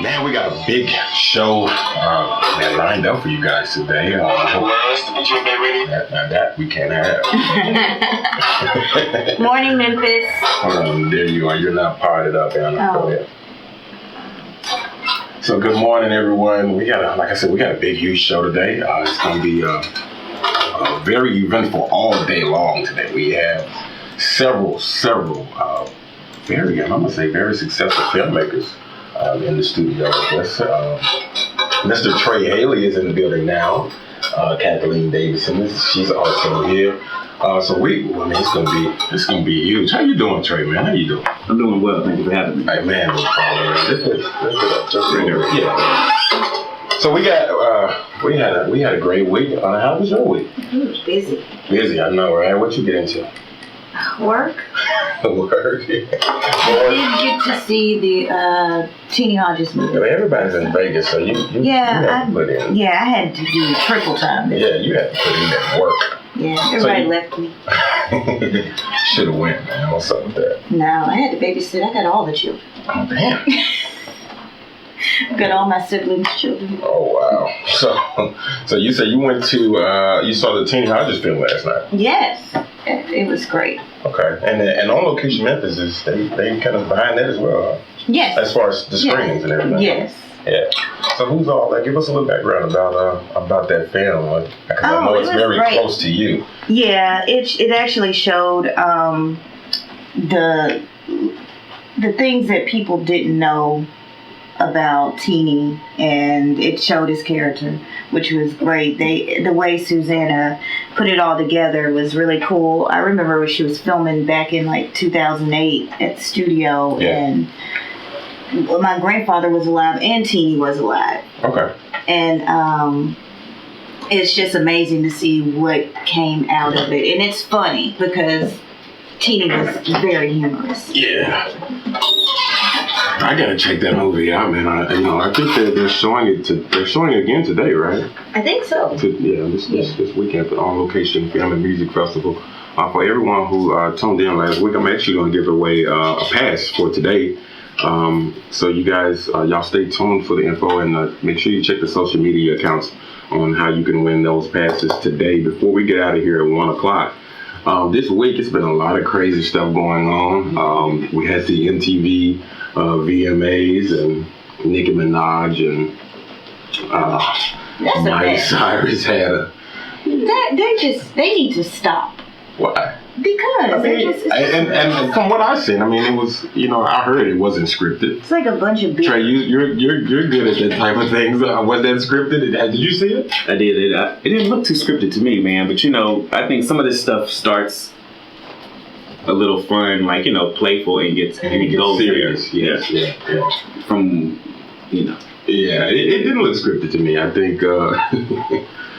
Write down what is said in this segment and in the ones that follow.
Man, we got a big show lined up for you guys today. DJBAY radio. That we can't have. Morning, Memphis. There you are. You're not parted up, Anna. Oh. Go ahead. So good morning, everyone. We got a big, huge show today. It's going to be very eventful all day long today. We have several very successful filmmakers in the studio with us. Mr. Trey Haley is in the building now. Kathleen Davidson, she's also here. It's gonna be huge. How you doing, Trey, man? How you doing? I'm doing well. Thank you for having me. Hey, man, no problem. Yeah. So we had a great week. How was your week? It was busy. Busy, I know, right? What you get into? Work. Work. I did get to see the Teenie Hodges movie. Everybody's in Vegas, so you had to put in. Yeah, I had to do triple time. Yeah, you had to put in that work. Yeah, everybody left me. Should have went, man. What's up with that? No, I had to babysit. I got all the children. Oh, damn. Got all my siblings' children. Oh, wow. So you said you went to, you saw the Teenie Hodges film last night? Yes. It was great. Okay. And On Location Memphis, they kind of behind that as well, huh? Yes. As far as the screenings and everything? Yes. Yeah. So who's all that? Give us a little background about that film, because I know it's very close to you. Yeah, it actually showed the things that people didn't know about Teenie, and it showed his character, which was great. The way Susanna put it all together was really cool. I remember when she was filming back in like 2008 at the studio, and my grandfather was alive and Teenie was alive. Okay. And it's just amazing to see what came out of it, and it's funny because Teenie was very humorous. Yeah. I gotta check that movie out, man. I think they're showing it. They're showing it again today, right? I think so. This weekend at the On Location Film and Music Festival. For everyone who tuned in last week, I'm actually gonna give away a pass for today. So you guys, y'all stay tuned for the info, and make sure you check the social media accounts on how you can win those passes today before we get out of here at 1:00. This week it's been a lot of crazy stuff going on. We had the MTV VMAs and Nicki Minaj and Miley Cyrus had a. They need to stop. Why? Because and from what I've seen, it was, I heard it wasn't scripted. It's like a bunch of Trey, you're good at that type of things. Was that scripted? Did you see it? I did. It didn't look too scripted to me, man. But I think some of this stuff starts a little fun, like playful, and it goes serious. There. Yeah. From Yeah, it didn't look scripted to me. I think.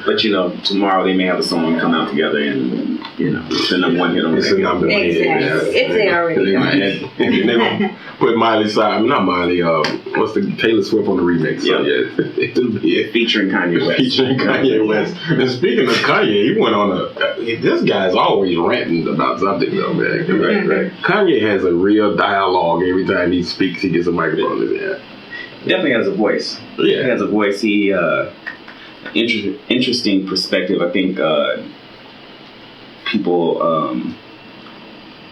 But tomorrow they may have a song come out together, and it's the number one hit on the radio. Exactly. It's there already. And they're gonna put Miley Cyrus, not Miley. What's the Taylor Swift on the remix? So, it'll be featuring Kanye West. Featuring Kanye West. And speaking of Kanye, he went on this guy's always ranting about something though, man. Right. Kanye has a real dialogue every time he speaks. He gets a microphone in his hand. Definitely has a voice. Yeah, he has a voice. He interesting perspective. I think people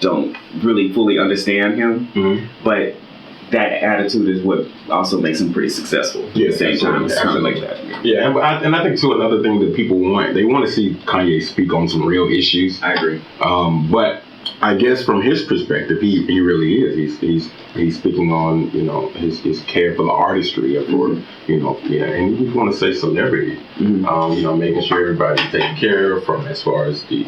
don't really fully understand him, but that attitude is what also makes him pretty successful. At the same time, it's kind of like that. Yeah, and I think too, another thing that people want to see Kanye speak on some real issues. I agree. But I guess from his perspective, he really is. He's speaking on his care for the artistry and for and you want to say celebrity, making sure everybody's taken care of from as far as the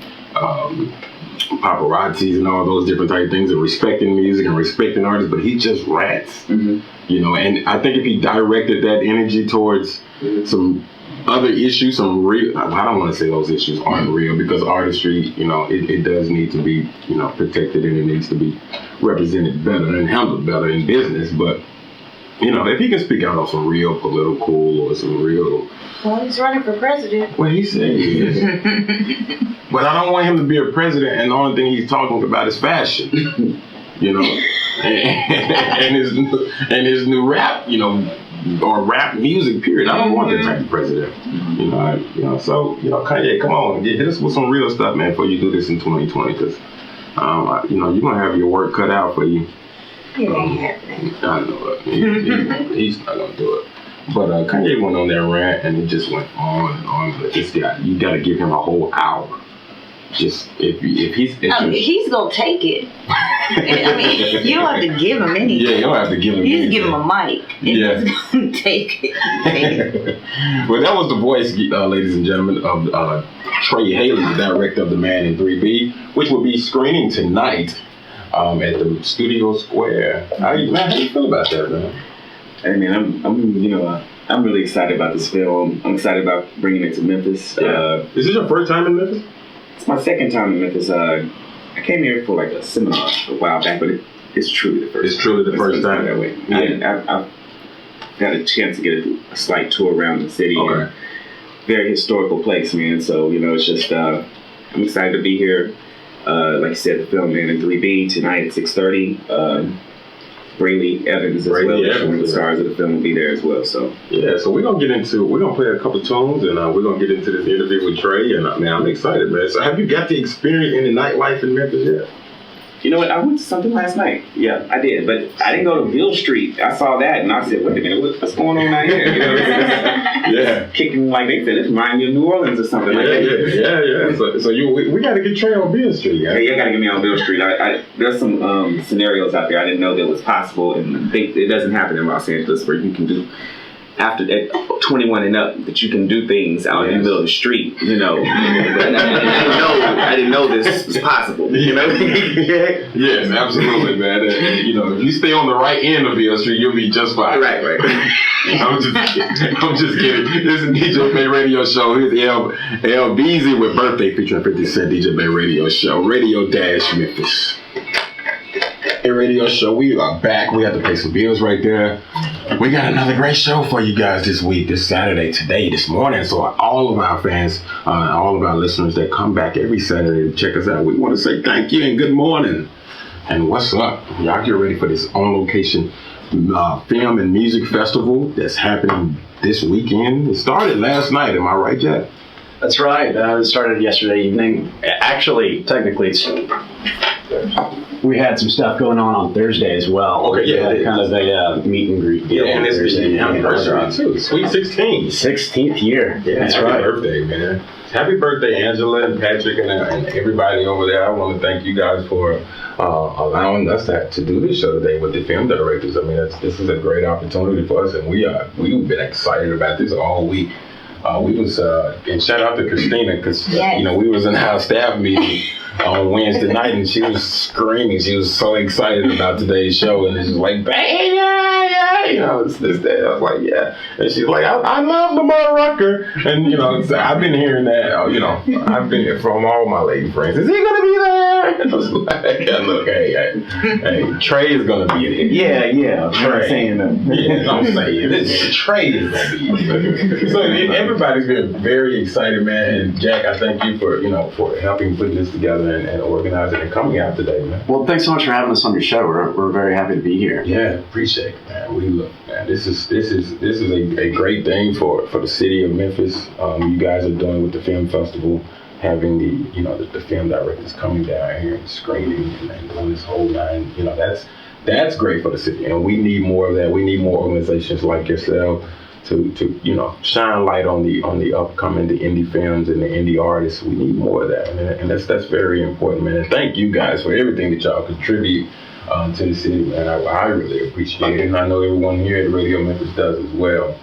paparazzis and all those different type of things, and respecting music and respecting artists. But he just rants, and I think if he directed that energy towards some other issues, some real, I don't want to say those issues aren't real, because artistry, it does need to be, protected, and it needs to be represented better and handled better in business. But, if he can speak out on some real political or some real... Well, he's running for president. Well, he said he is. But I don't want him to be a president and the only thing he's talking about is fashion, and his new rap, or rap music. Period. I don't want that type of president. So Kanye, come on, hit us with some real stuff, man, before you do this in 2020, because you're gonna have your work cut out for you. It ain't happening. I know it. He's not gonna do it. But Kanye went on that rant, and it just went on and on. But this guy, you got to give him a whole hour. Just if he's gonna take it. I mean, you don't have to give him anything. Yeah, you don't have to give him. You just give him a mic, and he's gonna take it. Well, that was the voice, ladies and gentlemen, of Trey Haley, the director of The Man in 3B, which will be screening tonight at the Studio Square. How you feel about that, man? Hey man, I'm really excited about this film. I'm excited about bringing it to Memphis. Yeah. Is this your first time in Memphis? It's my second time in Memphis. I came here for like a seminar a while back, but it's truly the first. It's truly the first time that way. Yeah. I've got a chance to get a slight tour around the city. Okay. Very historical place, man. So it's just I'm excited to be here. Like you said, the film Man in 3B tonight at 6:30. Braley Evans as well. One of the stars of the film will be there as well. So so we're gonna play a couple tunes, and we're gonna get into this interview with Trey. And I'm excited, man. So have you got to experience any nightlife in Memphis yet? You know what? I went to something last night. Yeah, I did, but I didn't go to Beale Street. I saw that, and I said, "Wait a minute, what's going on out here?" Yeah, kicking like they said, it's reminding you of New Orleans or something. Yeah. So we got to get Trey on Beale Street. Yeah, you got to get me on Beale Street. There's some scenarios out there I didn't know that was possible, and it doesn't happen in Los Angeles where you can do. After that, 21 and up, that you can do things out in the middle of the street, But I didn't know this was possible, Yes, absolutely, man. If you stay on the right end of Beale Street, you'll be just fine. Right. I'm just kidding. This is DJBAY Radio Show. Here's L Beezy with Birthday featuring 50 Cent. DJBAY Radio Show, Radio-Memphis. A radio show. We are back. We have to pay some bills right there. We got another great show for you guys this week, this Saturday, today, this morning. So all of our fans, all of our listeners that come back every Saturday to check us out, we want to say thank you and good morning. And what's up? Y'all get ready for this on-location film and music festival that's happening this weekend. It started last night. Am I right, Jack? That's right. It started yesterday evening. Actually, technically, we had some stuff going on Thursday as well. Okay, yeah. Kind of a meet and greet deal. Yeah, and it's the anniversary too. Sweet 16. 16th year. Yeah, that's happy right. Birthday, man. Happy birthday, Angela and Patrick and everybody over there. I want to thank you guys for allowing us to do this show today with the film directors. I mean, this is a great opportunity for us, and we've been excited about this all week. And shout out to Christina, because we was in our staff meeting on Wednesday night, and she was screaming. She was so excited about today's show, and it's just like, bang, yeah, it's this day. I was like, yeah, and she's like, I love Lamar Rucker, and I've been hearing that, I've been here from all my lady friends. Is he gonna be there? I was like, look, hey, Trey is gonna be there. Yeah, Trey. Saying that. Yeah, I'm saying Trey is gonna be there. So everybody's been very excited, man. And Jack, I thank you for helping put this together and organizing and coming out today, man. Well, thanks so much for having us on your show. We're very happy to be here. Yeah, appreciate it, man. This is a great thing for the city of Memphis. You guys are doing with the film festival, having the film directors coming down here and screening and doing this whole line. That's great for the city, and we need more of that. We need more organizations like yourself to shine light on the upcoming, the indie films and the indie artists. We need more of that, and that's very important, man. And thank you guys for everything that y'all contribute to the city, man. I really appreciate it, and I know everyone here at Radio Memphis does as well.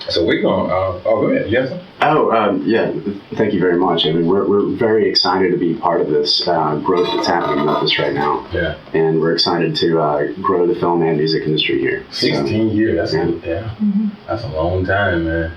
So we're going to, go ahead, yes? Yeah, thank you very much. I mean, we're very excited to be part of this growth that's happening in Memphis right now. Yeah. And we're excited to grow the film and music industry here. 16 years, that's a long time, man.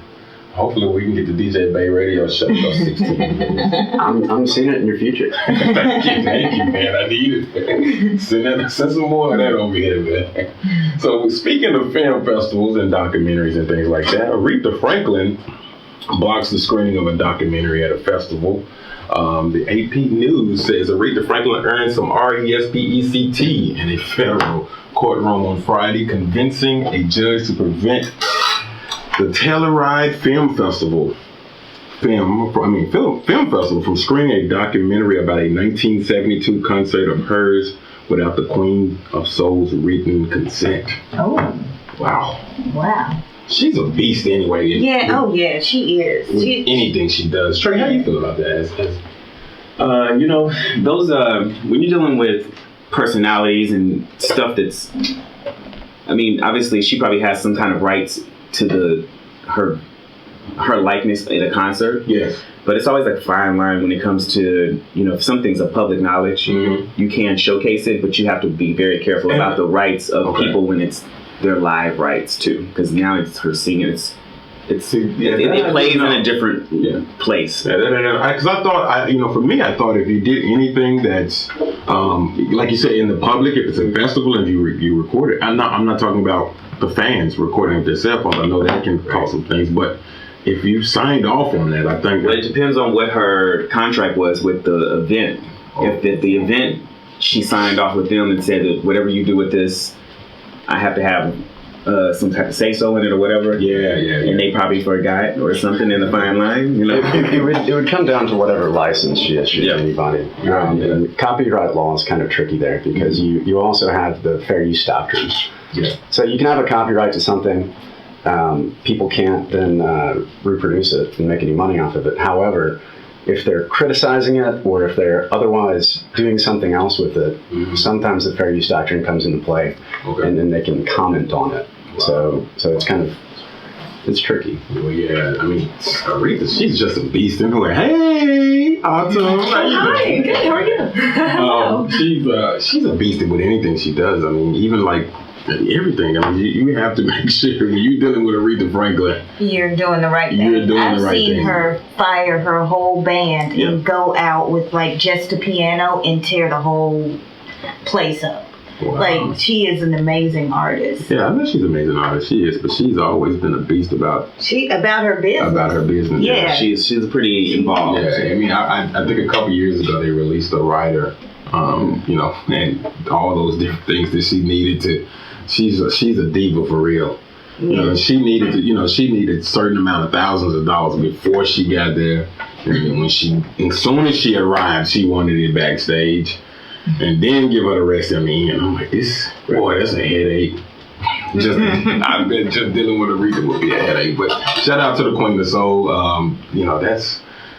Hopefully we can get the DJBAY Radio Show for 16 years. I'm seeing it in your future. Thank you, man. I need it. Send some more of that over here, man. So speaking of film festivals and documentaries and things like that, Aretha Franklin blocks the screening of a documentary at a festival. The AP News says Aretha Franklin earned some RESPECT in a federal courtroom on Friday, convincing a judge to prevent the Telluride Film Festival. Film Festival from screening a documentary about a 1972 concert of hers without the Queen of Soul's written consent. Oh. Wow. Wow. She's a beast anyway. Yeah, she is. Anything she does. Trey, how you feel about that? Those when you're dealing with personalities and stuff that's, obviously she probably has some kind of rights to her likeness at a concert. Yes. But it's always like a fine line when it comes to, if something's a public knowledge, you can showcase it, but you have to be very careful about the rights of people when it's their live rights too, because now it's her singing. It plays in a different place. Because I thought, for me, I thought if you did anything that's, like you said, in the public, if it's a festival and you record it, I'm not talking about the fans recording with their cell phones. I know that can cause some things, but if you signed off on that, I think. Well, it depends on what her contract was with the event. If the event, she signed off with them and said that whatever you do with this, I have to have some type of say-so in it or whatever. Yeah. And they probably forgot or something in the fine line, It would come down to whatever license she issued to anybody. And copyright law is kind of tricky there because you also have the fair use doctrine. Yeah. So you can have a copyright to something. People can't then reproduce it and make any money off of it. However, if they're criticizing it or if they're otherwise doing something else with it, sometimes the fair use doctrine comes into play, and then they can comment on it. Wow. So it's kind of, it's tricky. Well, yeah, Aretha, she's just a beast anyway. Hey, Autumn. Hi, good. How are you? She's a beast with anything she does. Even like everything. You have to make sure when you're dealing with Aretha Franklin, you're doing the right thing. I've seen her fire her whole band and go out with like just a piano and tear the whole place up. Wow. Like, she is an amazing artist. Yeah, I know she's an amazing artist. She is, but she's always been a beast about her business. Yeah, she's pretty involved. Yeah, I think a couple years ago they released a rider, and all those different things that she needed to. She's a diva for real. She needed a certain amount of thousands of dollars before she got there. And as soon as she arrived, she wanted it backstage, and then give her the rest of me. And I'm like, that's a headache. I've been just dealing with Aretha would be a headache. But shout out to the Queen of Soul.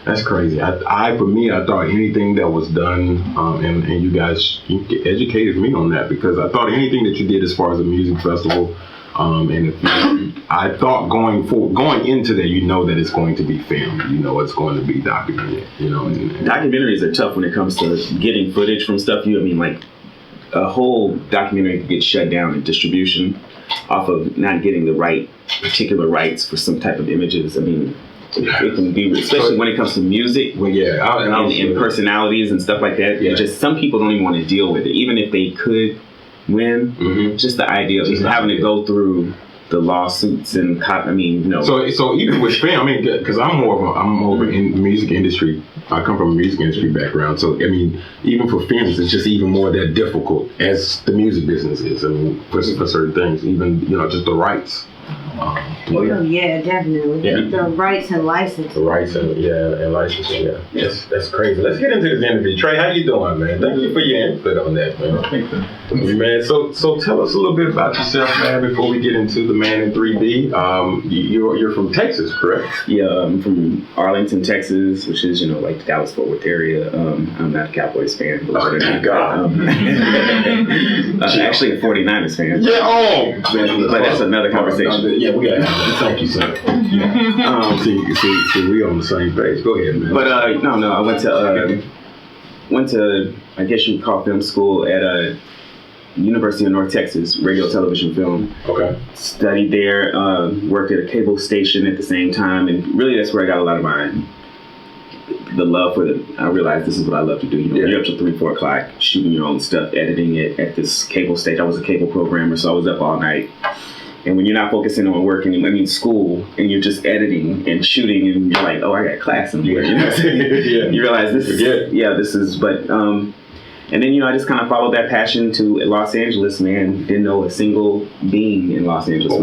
That's crazy. I thought anything that was done, and you guys educated me on that, because I thought anything that you did as far as a music festival, I thought going into that, that it's going to be filmed, it's going to be documented, Documentaries are tough when it comes to getting footage from stuff. Like a whole documentary could get shut down in distribution off of not getting the particular rights for some type of images. It can be, especially when it comes to music, and personalities and stuff like that. Yeah. Just some people don't even want to deal with it, even if they could win. Just the idea of having to go through the lawsuits and So even with film, because I'm more of in the music industry. I come from a music industry background, so even for films, it's just even more that difficult as the music business is. For certain things, even just the rights. Definitely. Yeah. The rights and licensing. And licensing. Yeah. Yes, that's crazy. Let's get into this interview. Trey, how you doing, man? Thank you for your input on that, man. Man, so tell us a little bit about yourself, man, before we get into the Man in 3D. You're from Texas, correct? Yeah, I'm from Arlington, Texas, which is like the Dallas-Fort Worth area. I'm not a Cowboys fan. Oh, thank God. Actually, a 49ers fan. Yeah. But that's another conversation. Yeah, we got to have that. Thank you, sir. See, we on the same page. Go ahead, man. But no, I went to I guess you would call film school at University of North Texas, radio, television, film. Okay. Studied there, worked at a cable station at the same time, and really that's where I got a lot of the love for I realized this is what I love to do. You're up to 3-4 o'clock shooting your own stuff, editing it at this cable station. I was a cable programmer, so I was up all night. And when you're not focusing on work school, and you're just editing and shooting, and you're like, oh, I got class in here. You realize this is, but, and then, I just kind of followed that passion to Los Angeles, man. Didn't know a single being in Los Angeles.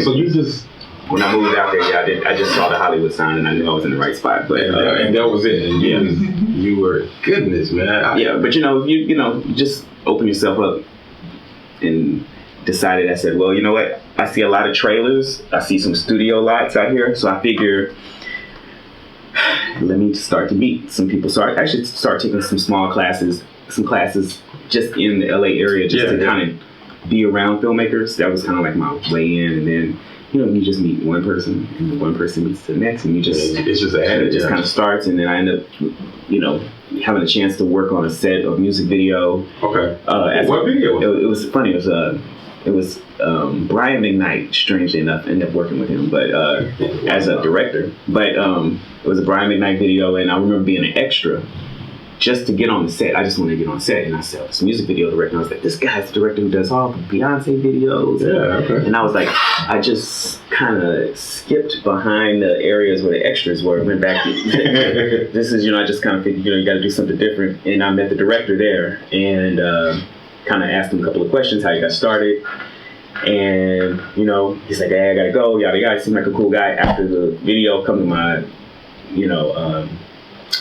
So you just when I moved out there, I just saw the Hollywood sign and I knew I was in the right spot. But and that was it. And you were goodness, man. But you just open yourself up and decided. I said, well, you know what? I see a lot of trailers. I see some studio lots out here, so I figure, let me start to meet some people. So I should start taking some small classes, just in the LA area, just to kind of be around filmmakers. That was kind of like my way in, and then you just meet one person, and one person meets the next, and it's just it just kind of starts, and then I end up, having a chance to work on a set of music video. Okay. What video? It was funny. It was Brian McKnight, strangely enough, ended up working with him, but as a director. But it was a Brian McKnight video, and I remember being an extra just to get on the set. I just wanted to get on set, and I saw this music video director, and I was like, this guy's the director who does all the Beyonce videos. Yeah, okay. And I was like, I just kind of skipped behind the areas where the extras were, went back to, this is, I just kind of figured, you got to do something different. And I met the director there, and kind of asked him a couple of questions, how he got started. And, he's like, hey, I got to go, yada, yada. He seemed like a cool guy. After the video, come to my,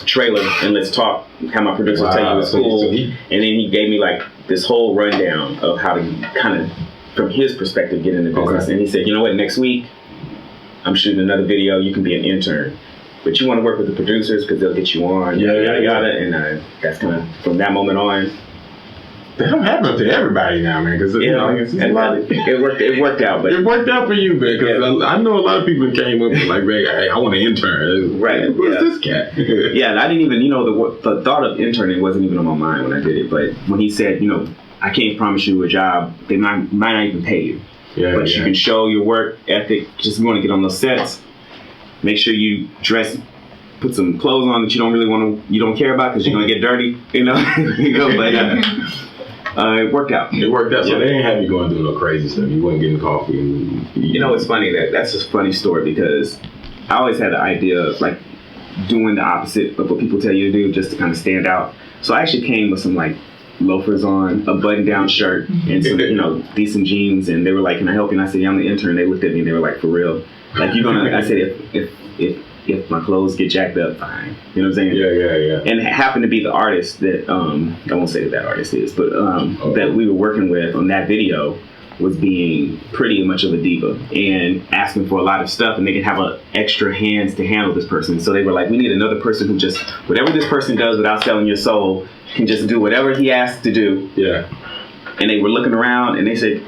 trailer and let's talk. Have my producer tell you it's cool. And then he gave me like this whole rundown of how to kind of, from his perspective, get into business. Okay. And he said, you know what, next week I'm shooting another video. You can be an intern, but you want to work with the producers because they'll get you on. Yada yada. And that's kind of from that moment on. That don't happen to everybody now, man. Because it worked out, but it worked out for you, man. Because I know a lot of people came up and like, man, hey, I want an intern. Right? Who's this cat? And I didn't even, the thought of interning wasn't even on my mind when I did it. But when he said, I can't promise you a job, they might not even pay you. But you can show your work ethic. Just want to get on those sets. Make sure you dress. Put some clothes on that you don't care about because you're gonna get dirty. But. It worked out. So they didn't have you going through no crazy stuff. You wasn't getting coffee. And it's funny that's a funny story because I always had the idea of like doing the opposite of what people tell you to do just to kind of stand out. So I actually came with some like loafers on, a button-down shirt, and some decent jeans. And they were like, "Can I help you?" And I said, "Yeah, I'm the intern." They looked at me and they were like, "For real? Like you're gonna?" I said, "If my clothes get jacked up, fine." You know what I'm saying? Yeah. And it happened to be the artist that, I won't say who that artist is, but that we were working with on that video was being pretty much of a diva and asking for a lot of stuff, and they didn't have extra hands to handle this person. So they were like, we need another person who just, whatever this person does without selling your soul, can just do whatever he asks to do. Yeah. And they were looking around and they said,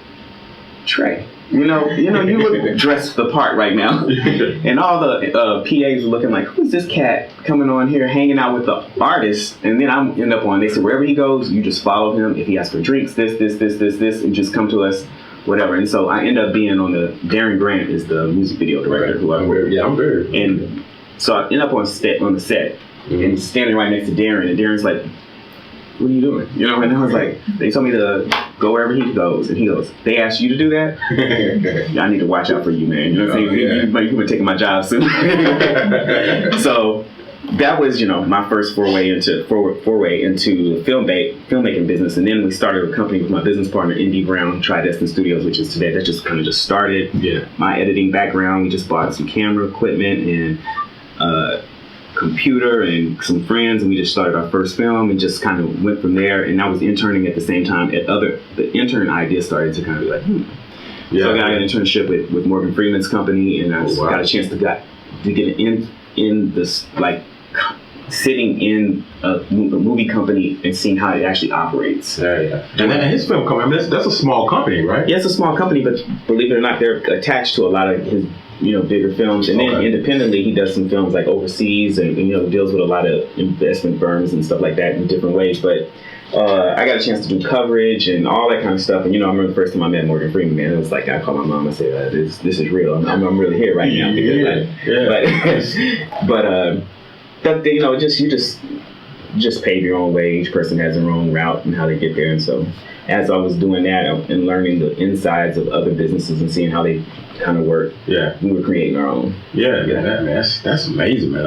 Trey. You look dressed the part right now. And all the PAs were looking like, who's this cat coming on here hanging out with the artist? And then I end up on, they said, wherever he goes, you just follow him. If he asks for drinks, this, and just come to us, whatever. And so I end up being on Darren Grant is the music video director who I work with. Yeah, I'm very. And so I end up on the set and standing right next to Darren. And Darren's like, what are you doing? And I was like, they told me to go wherever he goes. And he goes, they asked you to do that? I need to watch out for you, man. You know what I'm saying? You've been taking my job soon. So that was, my first foray into the filmmaking business. And then we started a company with my business partner, Indy Brown, Tridestin Studios, which is today. That just kind of just started. Yeah. My editing background, we just bought some camera equipment and computer and some friends, and we just started our first film and just kind of went from there. And I was interning at the same time the intern idea started to kind of be like, So I got an internship with Morgan Freeman's company, and I got a chance to get in this, like, sitting in a movie company and seeing how it actually operates. Yeah. And then his film company, that's a small company, right? Yeah, it's a small company, but believe it or not, they're attached to a lot of his bigger films. And then independently, he does some films like overseas and deals with a lot of investment firms and stuff like that in different ways. But I got a chance to do coverage and all that kind of stuff. And I remember the first time I met Morgan Freeman, man, it was like I called my mom and said, this is real. I'm really here right now. But you just pave your own way. Each person has their own route and how they get there. And so as I was doing that and learning the insides of other businesses and seeing how they kind of work, we were creating our own. That's amazing, man.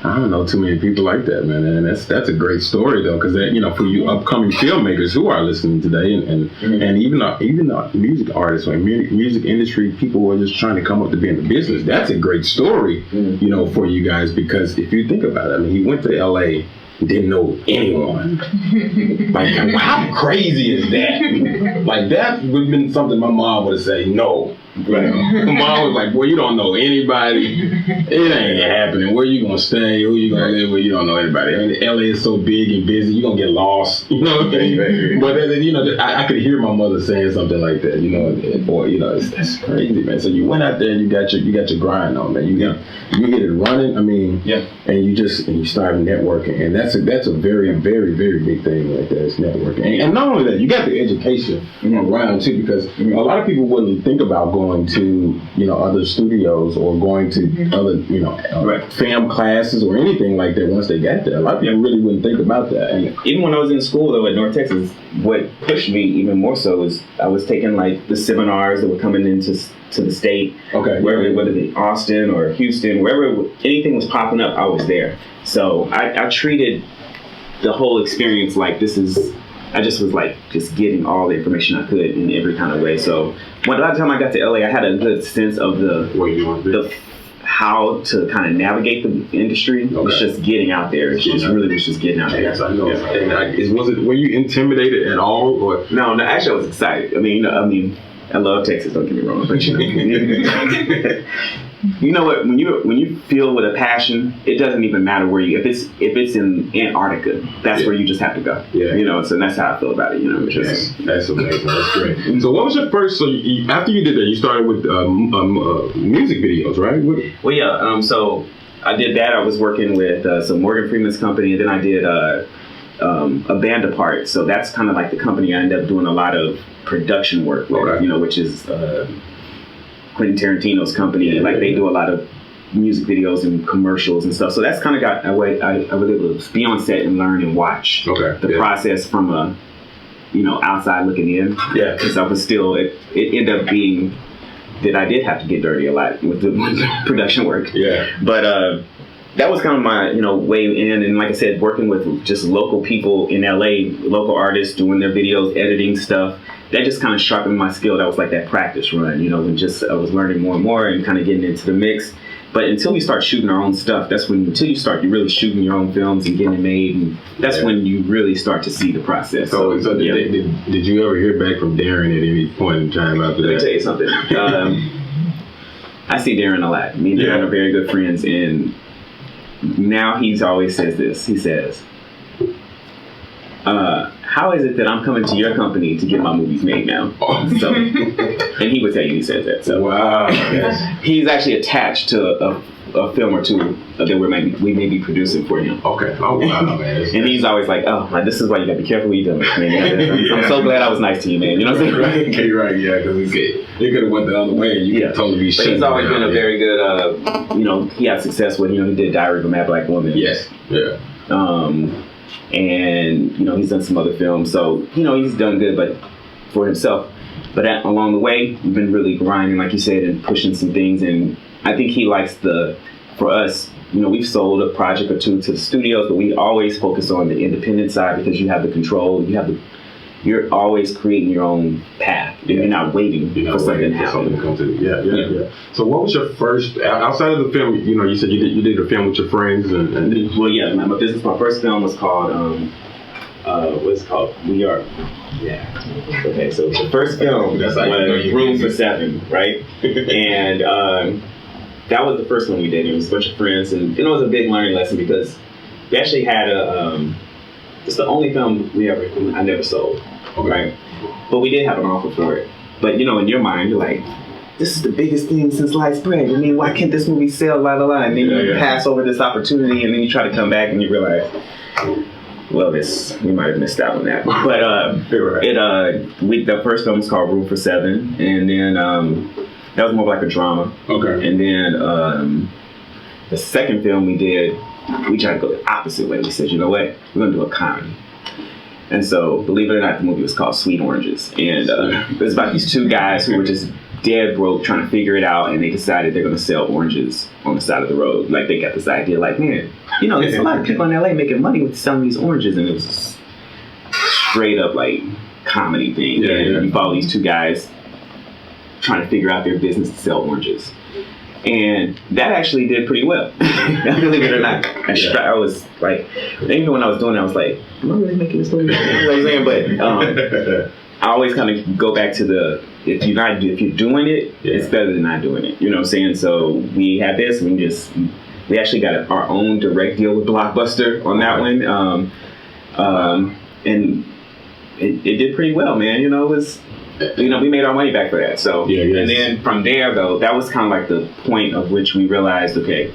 I don't know too many people like that, man, and that's a great story though, because for you upcoming filmmakers who are listening today, and even the music artists or music industry people who are just trying to come up to be in the business, that's a great story, for you guys, because if you think about it, I mean, he went to LA. Didn't know anyone. Like, how crazy is that? Like, that would have been something my mom would have said, no. Right. My mom was like, boy, you don't know anybody. It ain't happening. Where you gonna stay? Who you gonna live with? You don't know anybody. I mean, LA is so big and busy. You're gonna get lost. You know what I mean? But then, I could hear my mother saying something like that. Boy, that's crazy, man. So you went out there and you got your grind on, man. You get it running. I mean, and you start networking, and that's a very, very, very big thing like that. It's networking, and not only that, you got the education around too, because a lot of people wouldn't think about going to other studios or going to other film classes or anything like that once they got there. A lot of people really wouldn't think about that. And even when I was in school though at North Texas, what pushed me even more so is I was taking like the seminars that were coming into the state, whether it be Austin or Houston, wherever anything was popping up, I was there. So I treated the whole experience like I just was like just getting all the information I could in every kind of way. So by the time I got to LA, I had a good sense of the how to kind of navigate the industry. It's just getting out there. It's just really was just getting out there. Yes, I know. And were you intimidated at all? Or? No, actually I was excited. I mean, I love Texas. Don't get me wrong, but you know what? When you feel with a passion, it doesn't even matter where you. If it's in Antarctica, that's where you just have to go. Yeah. So that's how I feel about it. That's amazing. That's great. So what was your first? So after you did that, you started with music videos, right? Well, yeah. So I did that. I was working with some Morgan Freeman's company, and then I did a band apart. So that's kind of like the company I ended up doing a lot of production work with. Which is. Quentin Tarantino's company, they do a lot of music videos and commercials and stuff. So that's kind of got a way I was able to be on set and learn and watch the process from a, outside looking in. Yeah. Because I was still, it ended up being that I did have to get dirty a lot with the production work. Yeah. But that was kind of my, way in. And like I said, working with just local people in LA, local artists doing their videos, editing stuff. That just kind of sharpened my skill. That was like that practice run, when I was learning more and more and kind of getting into the mix. But until we start shooting our own stuff, until you start really shooting your own films and getting it made, and that's when you really start to see the process. So did you ever hear back from Darren at any point in time after that? Let me tell you something. I see Darren a lot. Me and Darren are very good friends, and now he always says this. He says, how is it that I'm coming to your company to get my movies made now? So, and he would tell you he says that. So wow. Yes. He's actually attached to a film or two that we may be producing for him. Okay. Oh wow, man. And he's always like, this is why you gotta be careful what you do, man. I'm so glad I was nice to you, man. You know what I'm saying? Right. Okay, right. Yeah, because it could have went the other way. And you could totally be. But he's always been a very good. He had success with. He did Diary of a Mad Black Woman. Yes. Yeah. And he's done some other films, so he's done good, but for himself. But along the way, we've been really grinding, like you said, and pushing some things. And I think he likes for us, we've sold a project or two to the studios, but we always focus on the independent side because you have the control, you're always creating your own path. You're not waiting for something to happen. Yeah. So what was your first, outside of the film, you said you did a film with your friends and well, yeah, my first film was called, what's it called? We Are. Yeah. Okay, so the first film was Room for Seven, right? And that was the first one we did. It was a bunch of friends, and it was a big learning lesson because we actually had it's the only film I never sold. Okay. Right? But we did have an offer for it. But in your mind, you're like, this is the biggest thing since sliced bread. I mean, why can't this movie sell, la la la? And then you pass over this opportunity, and then you try to come back and you realize, well, we might have missed out on that. But the first film was called Room for Seven, and then that was more like a drama. Okay. And then the second film we did, we tried to go the opposite way. We said, you know what, we're gonna do a comedy. And so, believe it or not, the movie was called Sweet Oranges. And it was about these two guys who were just dead broke trying to figure it out, and they decided they're going to sell oranges on the side of the road. Like, they got this idea, like, man, you know, there's a lot of people in LA making money with selling these oranges, and it was straight up like comedy thing. And you follow these two guys trying to figure out their business to sell oranges. And that actually did pretty well. Believe it or not. I was like, even when I was doing it, I was like, am I really making this movie? You know what I'm saying? But I always kind of go back to if you're doing it, it's better than not doing it. You know what I'm saying? So we had this, we actually got our own direct deal with Blockbuster on that one. And it did pretty well, man. You know, it was, we made our money back for that. So, and then from there, though, that was kind of like the point of which we realized, okay,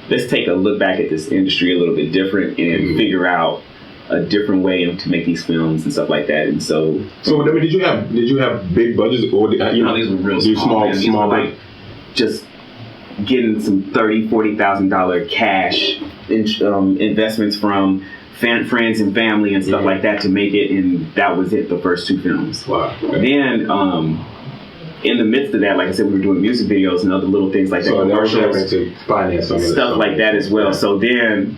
let's take a look back at this industry a little bit different and figure out a different way to make these films and stuff like that. And so I mean, did you have big budgets, or these were real small, like just getting some $30,000-$40,000 cash investments from friends and family and stuff like that to make it, and that was it, the first two films. Wow. Then in the midst of that, like I said, we were doing music videos and other little things like that, commercials, to finance some stuff like that as well. So then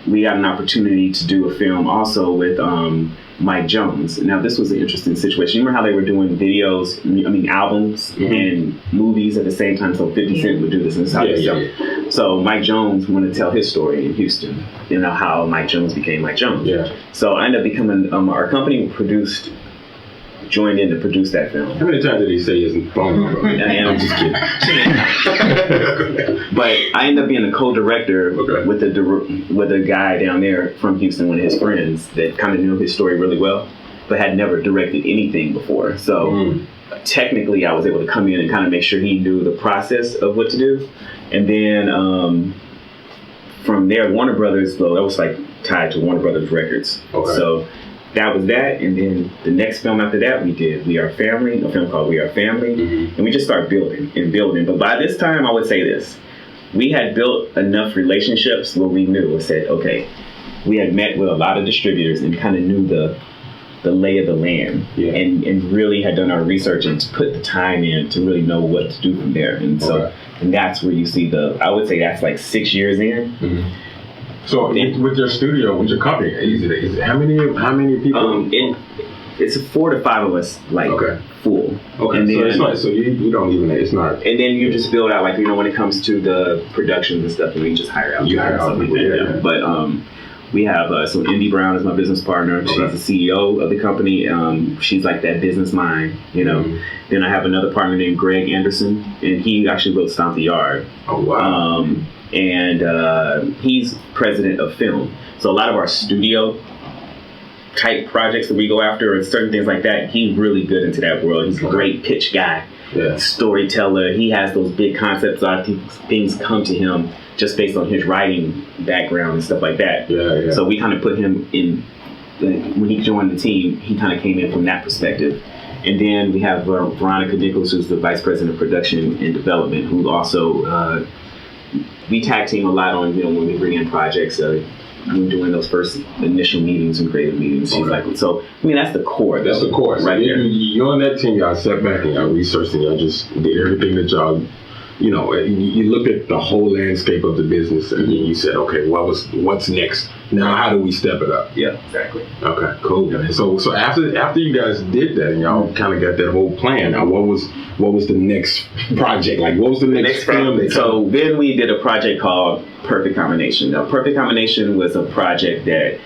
we got an opportunity to do a film also with Mike Jones. Now this was an interesting situation. Remember how they were doing videos, albums and movies at the same time? So 50 Cent would do this and stuff. So Mike Jones wanted to tell his story in Houston, you know, how Mike Jones became Mike Jones. So I ended up becoming, our company joined in to produce that film. How many times did he say his phone number? I'm just kidding. But I ended up being a co-director with a guy down there from Houston, one of his friends that kind of knew his story really well, but had never directed anything before. So technically I was able to come in and kind of make sure he knew the process of what to do. And then from there, Warner Brothers, that was like tied to Warner Brothers Records. So that was that, and then the next film after that we did We Are Family, a film called We Are Family, and we just started building. But by this time, I would say this: we had built enough relationships where we said, okay, we had met with a lot of distributors and kind of knew the lay of the land, and really had done our research and put the time in to really know what to do from there. And so, and that's where you see I would say that's like 6 years in. So with your studio, with your company, is it how many people? It's 4 to 5 of us, full. And then, so it's not. So you don't even. It's not. And then you just build out, when it comes to the productions and stuff, and we just hire out. You hire out people. But we have so Indy Brown is my business partner. She's the CEO of the company. She's like that business mind, you know. Then I have another partner named Greg Anderson, and he actually wrote Stomp the Yard. Oh wow. And he's president of film. So a lot of our studio type projects that we go after and certain things like that, he's really good into that world. He's a great pitch guy, storyteller. He has those big concepts. A lot of things come to him just based on his writing background and stuff like that. So we kind of put him in, when he joined the team, he kind of came in from that perspective. And then we have Veronica Nichols, who's the vice president of production and development, who also we tag team a lot on, when we bring in projects, we're doing those first initial meetings and creative meetings. So, that's the core. That's the core. Right there. You're on that team, y'all sat back and y'all researched and y'all just did everything that y'all, you looked at the whole landscape of the business and you said, okay, what's next? Now, how do we step it up? Yeah, exactly. Okay, cool. So after you guys did that and y'all kind of got that whole plan, now what was the next project? Like, what was the next film? So then we did a project called Perfect Combination. Now, Perfect Combination was a project that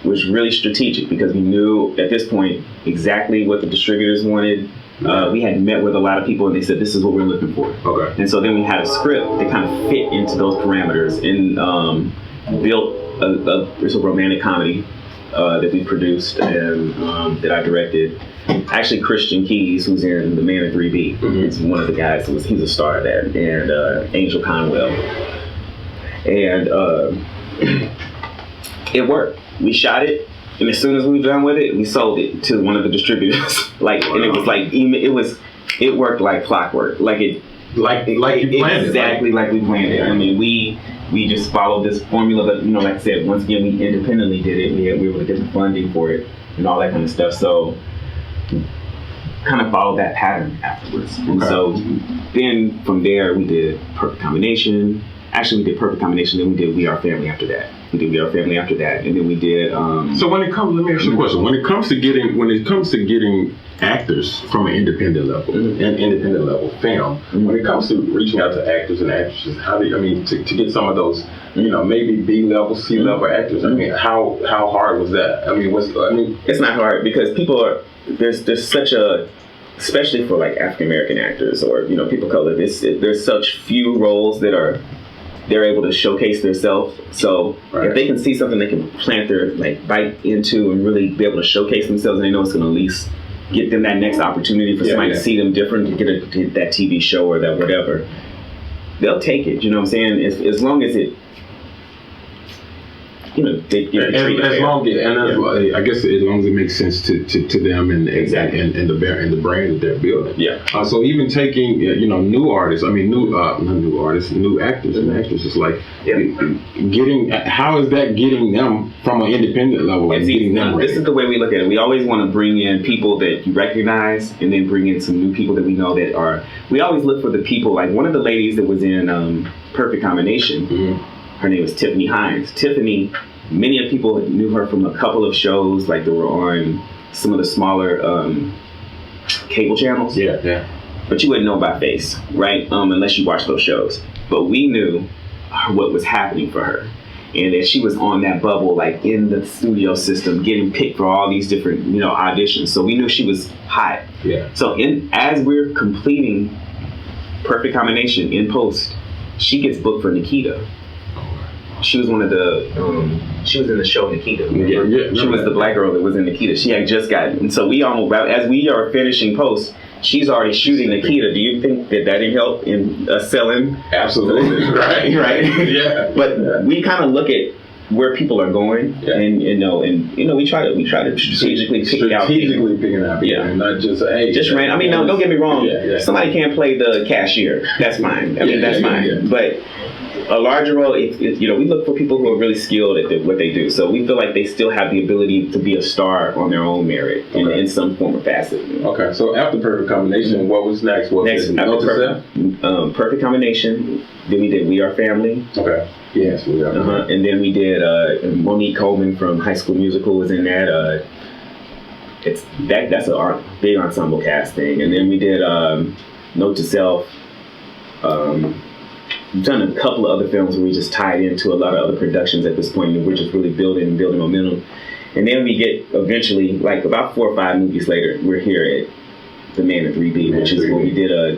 was really strategic because we knew at this point exactly what the distributors wanted. We had met with a lot of people and they said, this is what we're looking for. And so then we had a script that kind of fit into those parameters and built there's a romantic comedy that we produced and that I directed. Actually, Christian Keys, who's in The Man in 3B, is one of the guys. He's a star of that, and Angel Conwell. And it worked. We shot it, and as soon as we were done with it, we sold it to one of the distributors. And it was it worked like clockwork. Like you planned it. Exactly like we planned it. I mean, we just followed this formula, but like I said, once again, we independently did it. We were able to get the funding for it and all that kind of stuff. So kind of followed that pattern afterwards. And so then from there we did Perfect Combination. Actually, we did Perfect Combination, then we did We Are Family after that. And then we did. So when it comes, let me ask you a question. When it comes to getting actors from an independent level, film. When it comes to reaching out to actors and actresses, how do you, to get some of those, maybe B level, C level actors? I mean, how hard was that? It's not hard because people are there's such a, especially for like African American actors or people of color. There's such few roles that they're able to showcase themselves. So if they can see something they can plant their bite into and really be able to showcase themselves, and they know it's going to at least get them that next opportunity for somebody to see them different, to get that TV show or that whatever, they'll take it. You know what I'm saying? As long as it, they get treated fair. I guess as long as it makes sense to them and the brand that they're building. Yeah. So even taking new artists, new actors and actresses, how is that getting them from an independent level? Getting them ready? This is the way we look at it. We always want to bring in people that you recognize, and then bring in some new people that we know that are. We always look for the people. Like one of the ladies that was in Perfect Combination. Mm-hmm. Her name was Tiffany Hines. Tiffany, many of people knew her from a couple of shows, like they were on some of the smaller cable channels. Yeah. But you wouldn't know by face, right? Unless you watched those shows. But we knew what was happening for her. And that she was on that bubble, in the studio system, getting picked for all these different, auditions. So we knew she was hot. Yeah. So as we're completing Perfect Combination in post, she gets booked for Nikita. She was one of the, she was in the show Nikita. Yeah. She was the black girl that was in Nikita. She had just gotten, and so as we are finishing post, she's already shooting Nikita. Do you think that didn't help in selling? Absolutely. Right. Yeah. But we kind of look at where people are going, and we try to strategically pick out people, and not just don't get me wrong. Yeah. Somebody can't play the cashier. That's fine. That's fine. Yeah. But a larger role, we look for people who are really skilled at what they do. So we feel like they still have the ability to be a star on their own merit in some form or facet. Okay, so after Perfect Combination, what was next? Perfect Combination. Then we did We Are Family. Okay. Yes, We Are Family. And then we did Monique Coleman from High School Musical was in that. That's a big ensemble cast thing. And then we did Note to Self. We've done a couple of other films where we just tied into a lot of other productions at this point, and we're just really building momentum. And then we get eventually, about 4 or 5 movies later, we're here at The Man in 3B, which is where we did a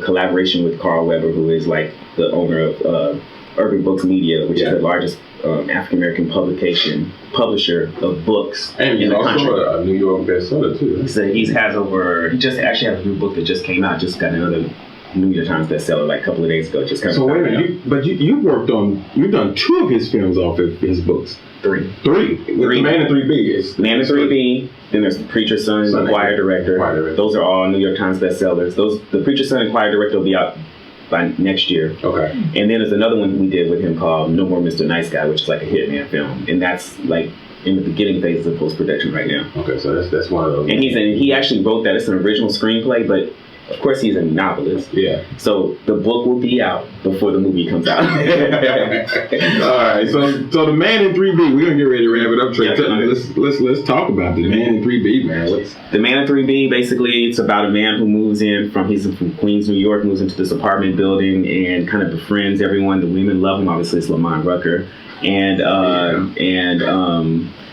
collaboration with Carl Weber, who is the owner of Urban Books Media, which is the largest African American publisher of books in the country. Also a New York bestseller too. So he just actually has a new book that just came out, just got another New York Times bestseller a couple of days ago. So wait a minute, you've done 2 of his films off of his books. 3. The Man in 3B is Man in 3B. Then there's The Preacher's Son, The Choir Director. Those are all New York Times bestsellers. The Preacher's Son and Choir Director will be out by next year. Okay. And then there's another one we did with him called No More Mr. Nice Guy, which is a hitman film, and that's in the beginning phases of post-production right now. Okay, so that's one of those. And he actually wrote that. It's an original screenplay, but of course he's a novelist. Yeah. So the book will be out before the movie comes out. All right. So The Man in 3B, we're gonna get ready to wrap it up, Trey. Let's talk about The Man in 3B, man. The Man in 3B, basically, it's about a man who moves in he's from Queens, New York, moves into this apartment building and kind of befriends everyone. The women love him. Obviously, it's Lamont Rucker, and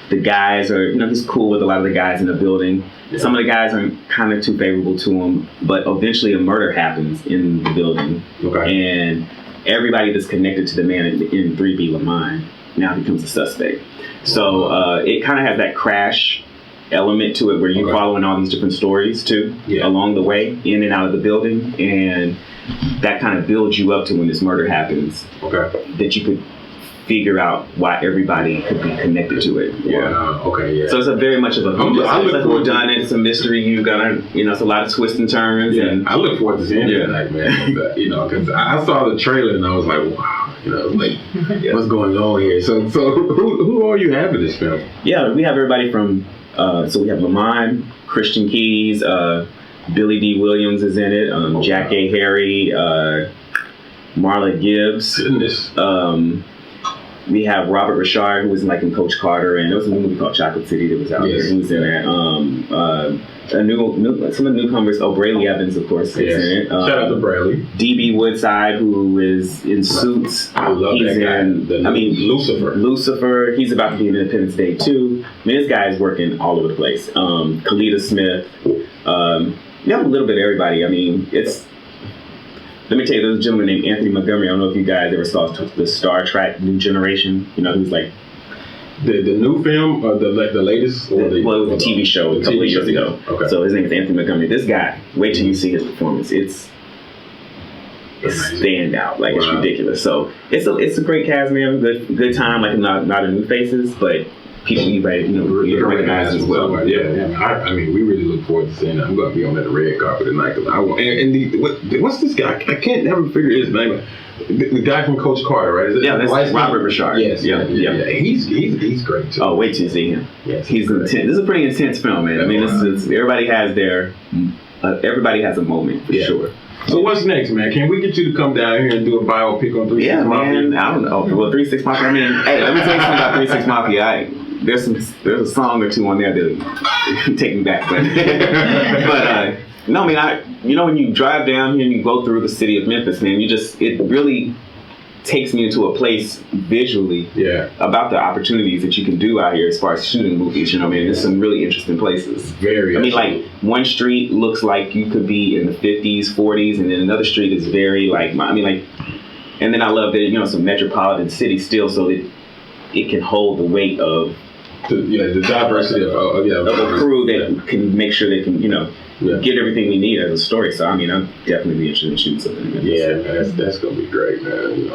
the guys are, he's cool with a lot of the guys in the building. Yeah. Some of the guys aren't kind of too favorable to him, but eventually a murder happens in the building. Okay. And everybody that's connected to the man in 3B, Lamont, now becomes a suspect. So it kind of has that crash element to it where you're following all these different stories too along the way, in and out of the building. And that kind of builds you up to when this murder happens. Okay. That you could figure out why everybody could be connected to it. So it's a very much of a whodunit. It's a mystery. You gotta, it's a lot of twists and turns. Yeah. And I look forward to seeing it tonight, man. Because I saw the trailer and I was like, wow, what's going on here? So who all you have in this film? Yeah, we have everybody from. So we have Lamont, Christian Keys, Billy D. Williams is in it. Jack A. Harry, Marla Gibbs. Goodness. We have Robert Richard, who was in Coach Carter, and there was a movie called Chocolate City that was out there. He was in that. Some of the newcomers. Braley Evans, of course, is in it. Shout out to Braley. DB Woodside, who is in Suits. I love that guy. Lucifer. Lucifer. He's about to be in Independence Day too. I mean, this guy is working all over the place. Kalita Smith. You have a little bit of everybody. I mean, it's. Let me tell you, there's a gentleman named Anthony Montgomery. I don't know if you guys ever saw the Star Trek New Generation. You know, who's like the new film or the latest? Or it was a TV show a couple of years ago. Okay. So his name is Anthony Montgomery. This guy, wait till you see his performance. It's standout. It's ridiculous. So it's a great cast, man. Good time. Not a new faces, but people you recognize as well. Yeah. I mean, we really look forward to seeing it. I'm going to be on that red carpet tonight because I want. What's this guy? I can't never figure his name. The guy from Coach Carter, right? That's Robert Richard. Yes. Yeah. He's great too. Oh, wait till you see him. Yes, he's intense. This is a pretty intense film, man. I mean, it's everybody has everybody has a moment for sure. So what's next, man? Can we get you to come down here and do a biopic on 3 6 Mafia? Man. I don't know. Well, 3 6 Mafia. I mean, hey, let me tell you something about 3 6 Mafia. There's a song or two on there that take me back, but no, I mean, when you drive down here and you go through the city of Memphis, man, it really takes me into a place visually about the opportunities that you can do out here as far as shooting movies. You know what I mean? There's some really interesting places. One street looks like you could be in the 50s, 40s, and then another street is very and then I love that it's a metropolitan city still, so it can hold the weight of the diversity of a crew that can make sure they can get everything we need as a story. So I mean, I'm definitely be interested in shooting something. That's gonna be great, man.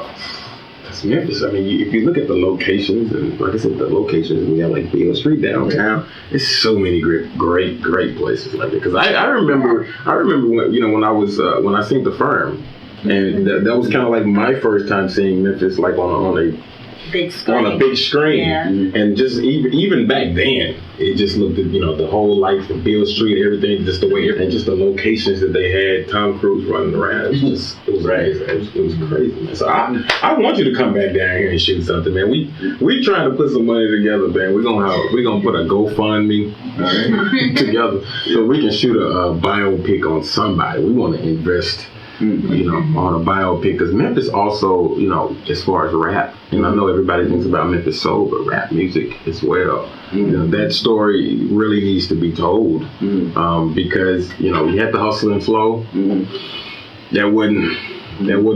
That's Memphis. I mean, if you look at the locations, and like I said, we have Beale Street downtown. There's so many great places like that. Because I remember when I was when I seen The Firm, and that was kind of my first time seeing Memphis on a big screen. And just even back then, it just looked at the whole from Beale Street, everything, just the way, and just the locations that they had. Tom Cruise running around. It was crazy. It was crazy, man. So I want you to come back down here and shoot something, man. We trying to put some money together, man. We're gonna put a GoFundMe together so we can shoot a biopic on somebody. We want to invest. On a biopic, because Memphis also, as far as rap, and I know everybody thinks about Memphis soul, but rap music as well. That story really needs to be told because you had the hustle and flow. That wasn't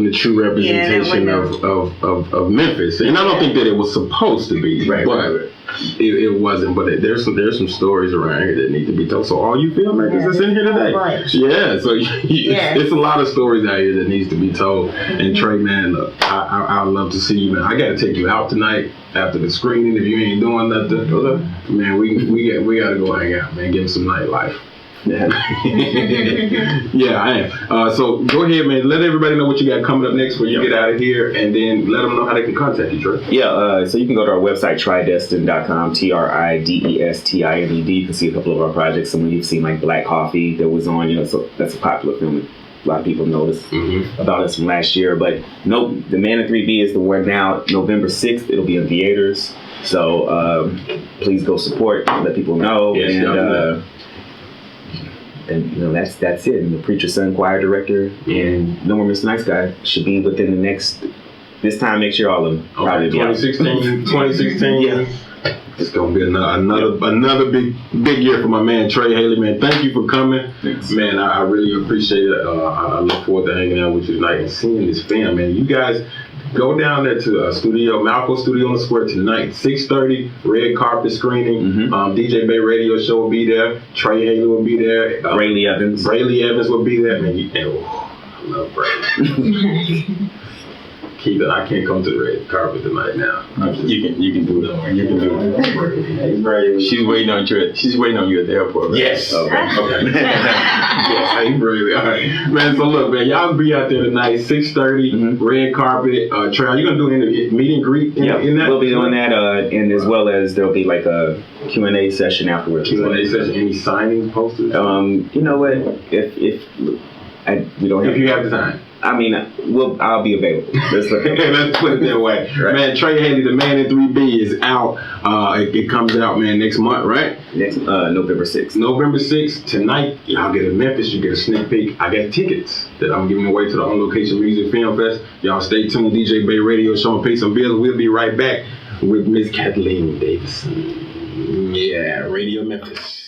a true representation of Memphis, and I don't think that it was supposed to be, but it wasn't. But there's some stories around here that need to be told. So all you filmmakers that's in here today, so it's a lot of stories out here that needs to be told. And Trey, man, look, I'd love to see you, man. I got to take you out tonight after the screening. If you ain't doing nothing, man, we got to go hang out, man. Give him some nightlife. I am. So go ahead, man. Let everybody know what you got coming up next when you get out of here, and then let them know how they can contact you, Trey. So you can go to our website, tridestin.com, TRIDESTINED. You can see a couple of our projects. Some of you've seen Black Coffee that was on, so that's a popular film. A lot of people noticed about us from last year. But no, The Man in 3B is the one now. November 6th, it'll be in theaters. So please go support, let people know. And that's it. And the Preacher's Son choir director and No More Mr. Nice Guy should be within this time next year. All of them probably 2016. Yeah, it's gonna be another big year for my man Trey Haley. Man, thank you for coming. Thanks. Man. I really appreciate it. I look forward to hanging out with you tonight and seeing this film, man. You guys. Go down there to Malco Studio on the Square tonight, 6:30, red carpet screening. DJBAY radio show will be there. Trey Haley will be there. Braley Evans will be there. Man, I love Braley. Keith, I can't come to the red carpet tonight now. You can do it. You can do it. She's waiting on you. She's waiting on you at the airport. Right? Yes. Okay. Yes, hey, really. All right. Man, so look, man, y'all be out there tonight, 6:30, red carpet. Trey, are you going to do any meet and greet in that? We'll be doing that, and as well as there'll be like a Q&A session afterwards. Q&A session, any signing posters? You know what? If we don't have, if you have the time. I mean, I'll be available. Let's put it that way. Right. Man, Trey Handy, the Man in 3B is out. It comes out, man, next month, right? Next November 6th. November 6th. Tonight, y'all get a Memphis. You get a sneak peek. I got tickets that I'm giving away to the On Location Music Film Fest. Y'all stay tuned. DJBAY Radio Show and pay some bills. We'll be right back with Miss Kathleen Davison. Yeah, Radio Memphis.